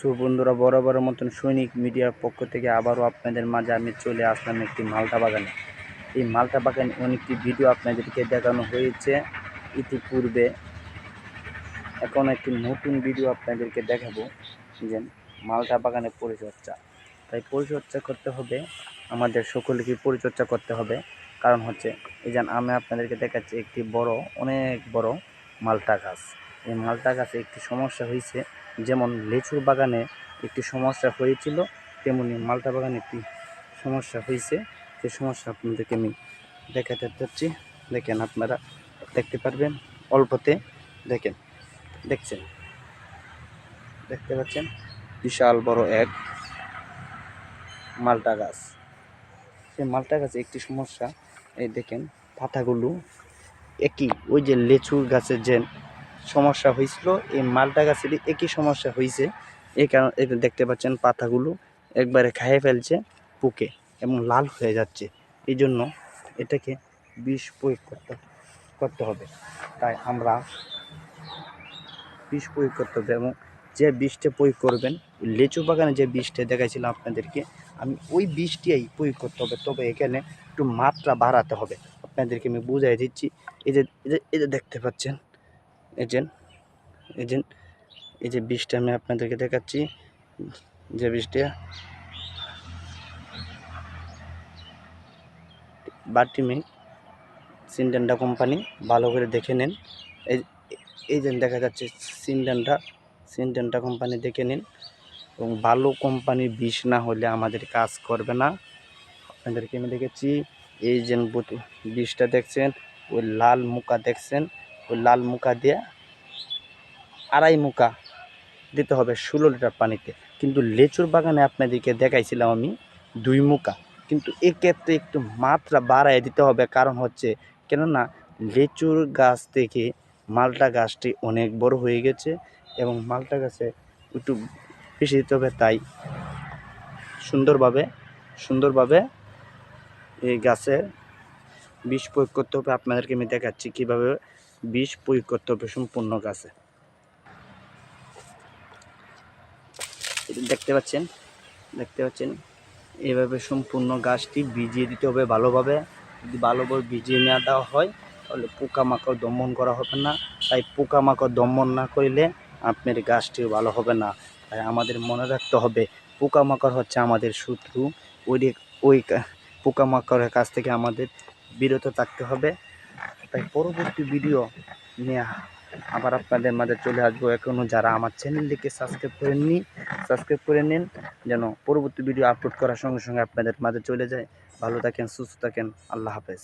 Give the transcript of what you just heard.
So বন্ধুরা, বরাবরের মতন সৈনিক মিডিয়ার পক্ষ থেকে আবারও আপনাদের মাঝে আমি চলে আসলাম একটি মালটা বাগানে। এই মালটা বাগানে অনেকটি ভিডিও আপনাদেরকে দেখানো হয়েছে ইতিপূর্বে। এখন একটি নতুন ভিডিও আপনাদেরকে দেখাবো যে মালটা বাগানের পরিচর্যা। তাই পরিচর্যা করতে হবে, আমাদের সকলকে পরিচর্যা করতে হবে। কারণ হচ্ছে এই যে আমি আপনাদেরকে দেখাচ্ছি একটি বড়, অনেক বড় মালটা গাছ। এই মালটা গাছে একটি সমস্যা হয়েছে, যেমন লিচুর বাগানে একটি সমস্যা হয়েছিল, তেমনি মালটা বাগানে একটি সমস্যা হয়েছে। সেই সমস্যা আপনাদেরকে আমি দেখাতে চাচ্ছি। দেখেন, আপনারা দেখতে পারবেন অল্পতে। দেখতে পাচ্ছেন বিশাল বড় এক মালটা গাছ। সেই মালটা গাছে একটি সমস্যা, এই দেখেন পাতাগুলো একই, ওই যে লেচুর গাছের যে সমস্যা হয়েছিল, এই মালটা গাছেরই একই সমস্যা হয়েছে। এই কারণ দেখতে পাচ্ছেন পাতাগুলো একবারে খাইয়ে ফেলছে পোকে এবং লাল হয়ে যাচ্ছে। এই জন্য এটাকে বিষ প্রয়োগ করতে হবে। তাই আমরা বিষ প্রয়োগ করতে হবে, এবং যে বিষটা প্রয়োগ করবেন, লিচু বাগানে যে বিষটা দেখাইছিলাম আপনাদেরকে, আমি ওই বিষটাই প্রয়োগ করতে হবে। তবে এখানে একটু মাত্রা বাড়াতে হবে। আপনাদেরকে আমি বুঝাই দিচ্ছি। এই যে দেখতে পাচ্ছেন, এই যে বিষটা আমি আপনাদেরকে দেখাচ্ছি, যে বিষটা বাটিমিক সিনডেন্টা কোম্পানি, ভালো করে দেখে নেন। এই যে দেখা যাচ্ছে সিনডেন্টা কোম্পানি, দেখে নিন। এবং ভালো কোম্পানির বিষ না হলে আমাদের কাজ করবে না। আপনাদেরকে আমি দেখেছি, এই যে বিষটা দেখছেন, ওই লাল মুখা দেখছেন, ওই লাল মুখা দিয়ে 2.5 মুখা দিতে হবে 16 লিটার পানিতে। কিন্তু লিচুর বাগানে আপনাদেরকে দেখাইছিলাম আমি 2 মুখা। কিন্তু এক্ষেত্রে একটু মাত্রা বাড়ায় দিতে হবে। কারণ হচ্ছে, কেননা লিচুর গাছ থেকে মালটা গাছটি অনেক বড় হয়ে গেছে এবং মালটা গাছে একটু বেশি দিতে হবে। তাই সুন্দরভাবে এই গাছে বিষ প্রয়োগ করতে হবে। আপনাদেরকে আমি দেখাচ্ছি কীভাবে বিষ প্রয়োগ করতে হবে সম্পূর্ণ গাছে। দেখতে পাচ্ছেন এইভাবে সম্পূর্ণ গাছটি ভিজিয়ে দিতে হবে ভালোভাবে। যদি ভালোভাবে ভিজিয়ে না দেওয়া হয়, তাহলে পোকামাকড় দমন করা হবে না। তাই পোকামাকড় দমন না করলে আপনার গাছটিও ভালো হবে না। তাই আমাদের মনে রাখতে হবে, পোকামাকড় হচ্ছে আমাদের শত্রু। ওই পোকামাকড়ের কাছ থেকে আমাদের বিরত থাকতে হবে। তাই পরবর্তী ভিডিও নিয়ে আবার আপনাদের মাঝে চলে আসবো। এখনও যারা আমার চ্যানেলটিকে সাবস্ক্রাইব করে নিন, যেন পরবর্তী ভিডিও আপলোড করার সঙ্গে সঙ্গে আপনাদের মাঝে চলে যায়। ভালো থাকেন, সুস্থ থাকেন, আল্লাহ হাফেজ।